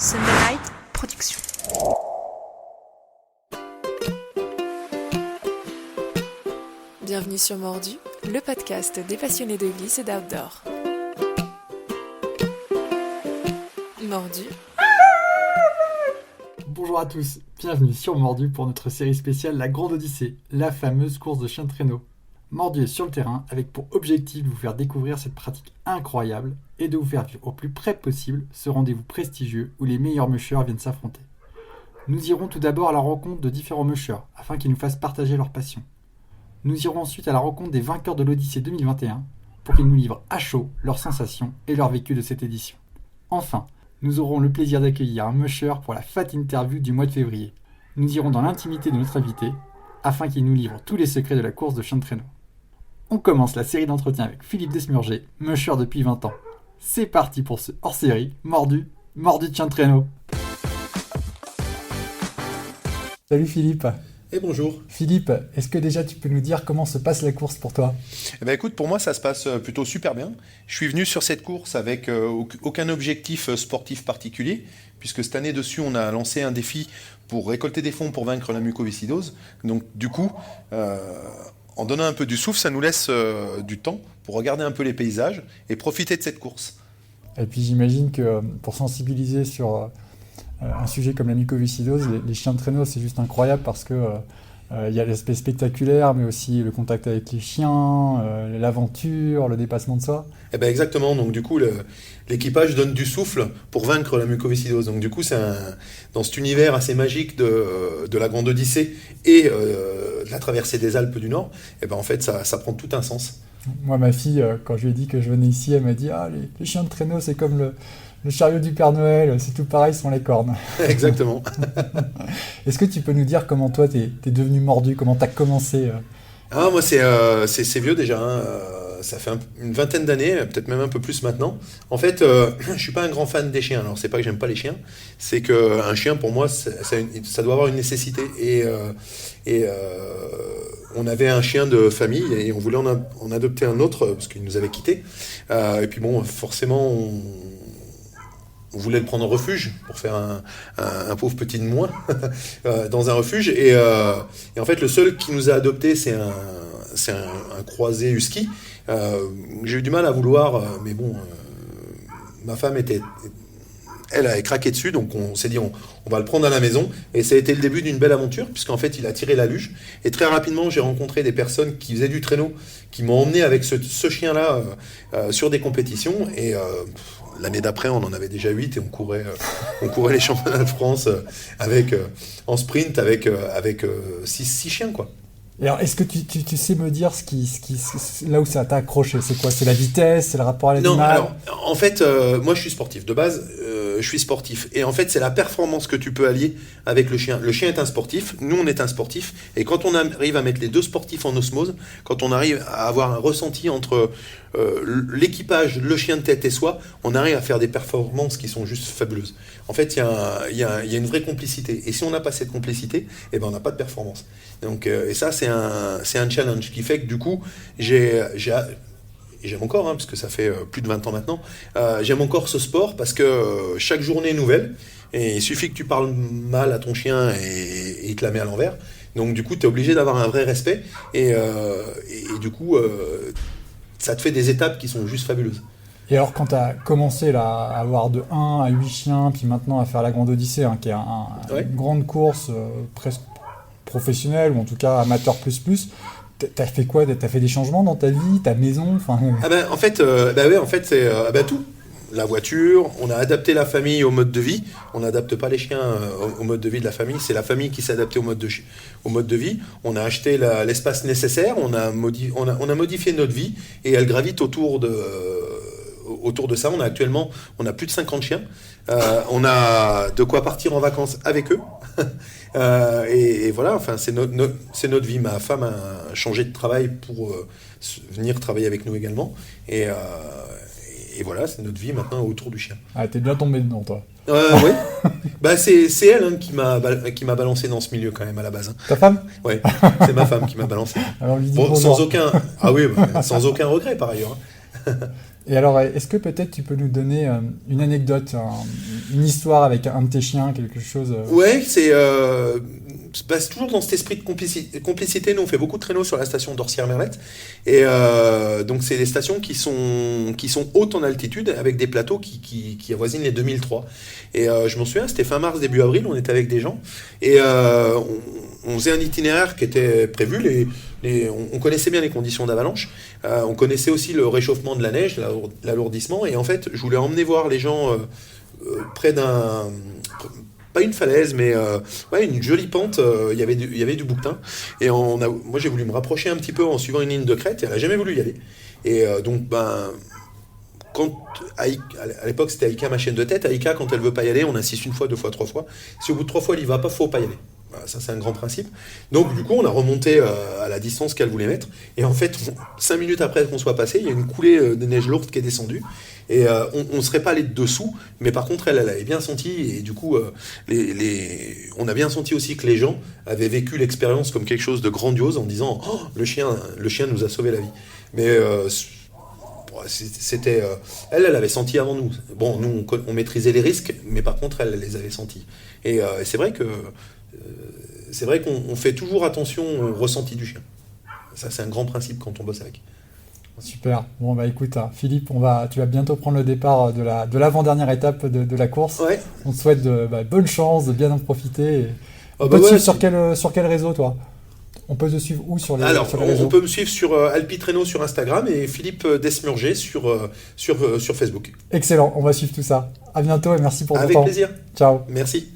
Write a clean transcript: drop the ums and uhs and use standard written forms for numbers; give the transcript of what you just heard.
Sunday Night Production. Bienvenue sur Mordu, le podcast des passionnés de glisse et d'outdoor. Mordu. Bonjour à tous, bienvenue sur Mordu pour notre série spéciale La Grande Odyssée, la fameuse course de chiens de traîneau. Mordu est sur le terrain avec pour objectif de vous faire découvrir cette pratique incroyable et de vous faire vivre au plus près possible ce rendez-vous prestigieux où les meilleurs mushers viennent s'affronter. Nous irons tout d'abord à la rencontre de différents mushers afin qu'ils nous fassent partager leur passion. Nous irons ensuite à la rencontre des vainqueurs de l'Odyssée 2021 pour qu'ils nous livrent à chaud leurs sensations et leur vécu de cette édition. Enfin, nous aurons le plaisir d'accueillir un musher pour la fat interview du mois de février. Nous irons dans l'intimité de notre invité afin qu'il nous livre tous les secrets de la course de chiens de traîneau. On commence la série d'entretiens avec Philippe Desmurger, musher depuis 20 ans. C'est parti pour ce hors-série, mordu de chien de traîneau. Salut Philippe. Et bonjour. Philippe, est-ce que déjà tu peux nous dire comment se passe la course pour toi ? Eh ben écoute, pour moi ça se passe plutôt super bien. Je suis venu sur cette course avec aucun objectif sportif particulier, puisque cette année dessus on a lancé un défi pour récolter des fonds pour vaincre la mucoviscidose. Donc du coup, en donnant un peu du souffle, ça nous laisse du temps pour regarder un peu les paysages et profiter de cette course. Et puis j'imagine que pour sensibiliser sur un sujet comme la mucoviscidose, les chiens de traîneau c'est juste incroyable parce que il y a l'aspect spectaculaire, mais aussi le contact avec les chiens, l'aventure, le dépassement de soi. Eh ben exactement, donc du coup l'équipage donne du souffle pour vaincre la mucoviscidose. Donc du coup c'est dans cet univers assez magique de la Grande Odyssée et de la traversée des Alpes du Nord, eh ben en fait ça prend tout un sens. Moi ma fille, quand je lui ai dit que je venais ici, elle m'a dit les chiens de traîneau c'est comme le chariot du Père Noël, c'est tout pareil sans les cornes. Exactement. Est-ce que tu peux nous dire comment toi t'es devenu mordu, comment t'as commencé Moi c'est vieux déjà, hein. Ça fait une vingtaine d'années, peut-être même un peu plus maintenant. En fait, je suis pas un grand fan des chiens. Alors c'est pas que j'aime pas les chiens, c'est qu'un chien pour moi ça doit avoir une nécessité. Et on avait un chien de famille et on voulait en adopter un autre parce qu'il nous avait quittés. Et puis bon, forcément on voulait le prendre en refuge pour faire un pauvre petit de moins dans un refuge. Et en fait, le seul qui nous a adoptés, c'est un croisé husky. J'ai eu du mal à vouloir, mais bon, ma femme elle avait craqué dessus, donc on s'est dit on va le prendre à la maison. Et ça a été le début d'une belle aventure, puisqu'en fait il a tiré la luge. Et très rapidement, j'ai rencontré des personnes qui faisaient du traîneau, qui m'ont emmené avec ce chien-là sur des compétitions. Et l'année d'après, on en avait déjà 8 et on courait les championnats de France en sprint avec 6 chiens, quoi. Et alors, est-ce que tu sais me dire là où ça t'a accroché ? C'est quoi ? C'est la vitesse ? C'est le rapport à l'animal ? Non, alors, en fait, moi je suis sportif. De base, je suis sportif. Et en fait, c'est la performance que tu peux allier avec le chien. Le chien est un sportif, nous on est un sportif. Et quand on arrive à mettre les deux sportifs en osmose, quand on arrive à avoir un ressenti entre l'équipage, le chien de tête et soi, on arrive à faire des performances qui sont juste fabuleuses. En fait, il y a une vraie complicité. Et si on n'a pas cette complicité, eh ben, on n'a pas de performance. Donc, et ça, c'est un challenge qui fait que du coup, j'aime encore, parce que ça fait plus de 20 ans maintenant, j'aime encore ce sport parce que chaque journée est nouvelle. Et il suffit que tu parles mal à ton chien et il te la met à l'envers. Donc du coup, tu es obligé d'avoir un vrai respect. Et du coup, ça te fait des étapes qui sont juste fabuleuses. Et alors, quand tu as commencé là, à avoir de 1 à 8 chiens, puis maintenant à faire la Grande Odyssée, qui est une grande course presque professionnelle, ou en tout cas amateur plus, t'as fait quoi ? T'as fait des changements dans ta vie, ta maison ? En fait, c'est tout. La voiture, on a adapté la famille au mode de vie. On n'adapte pas les chiens au mode de vie de la famille. C'est la famille qui s'est adaptée au mode de vie. On a acheté l'espace nécessaire. On a modifié notre vie et elle gravite autour de ça. On a plus de 50 chiens. On a de quoi partir en vacances avec eux. Et voilà, enfin, c'est notre vie. Ma femme a changé de travail pour venir travailler avec nous également. Et voilà, c'est notre vie maintenant autour du chien. Ah, t'es bien tombé dedans, toi. Oui. C'est elle qui m'a balancé dans ce milieu quand même à la base. Ta femme ? Oui, c'est ma femme qui m'a balancé. Alors, lui dis sans aucun regret par ailleurs. Et alors, est-ce que peut-être tu peux nous donner une anecdote, une histoire avec un de tes chiens, quelque chose Ouais, c'est toujours dans cet esprit de complicité. Nous, on fait beaucoup de traîneaux sur la station d'Orsières-Merlette. Et donc, c'est des stations qui sont hautes en altitude, avec des plateaux qui avoisinent les 2003. Et je m'en souviens, c'était fin mars, début avril, on était avec des gens. Et on faisait un itinéraire qui était prévu. On connaissait bien les conditions d'avalanche. On connaissait aussi le réchauffement de la neige, l'alourdissement. Et en fait, je voulais emmener voir les gens près pas une falaise, mais une jolie pente. Il y avait du bouquetin. Et moi, j'ai voulu me rapprocher un petit peu en suivant une ligne de crête. Et elle n'a jamais voulu y aller. Et donc, à l'époque, c'était Aïka, ma chienne de tête. Aïka, quand elle veut pas y aller, on insiste une fois, deux fois, trois fois. Si au bout de 3 fois, elle y va pas, faut pas y aller. Voilà, ça, c'est un grand principe. Donc, du coup, on a remonté à la distance qu'elle voulait mettre. Et en fait, 5 minutes après qu'on soit passé, il y a une coulée de neige lourde qui est descendue. Et on ne serait pas allé dessous, mais par contre, elle avait bien senti. Et du coup, on a bien senti aussi que les gens avaient vécu l'expérience comme quelque chose de grandiose en disant oh, le chien nous a sauvé la vie. Mais c'était elle avait senti avant nous. Bon, nous, on maîtrisait les risques, mais par contre, elle les avait sentis. Et c'est vrai qu'on fait toujours attention au ressenti du chien. Ça, c'est un grand principe quand on bosse avec. Super. Bon, écoute, Philippe, tu vas bientôt prendre le départ de l'avant-dernière étape de la course. Ouais. On te souhaite bonne chance, de bien en profiter. On peut te suivre sur quel réseau, toi ? On peut te suivre où sur les réseaux ? On peut me suivre sur Alpi Traîneau sur Instagram et Philippe Desmurger sur Facebook. Excellent, on va suivre tout ça. À bientôt et merci pour ton temps. Avec plaisir. Ciao. Merci.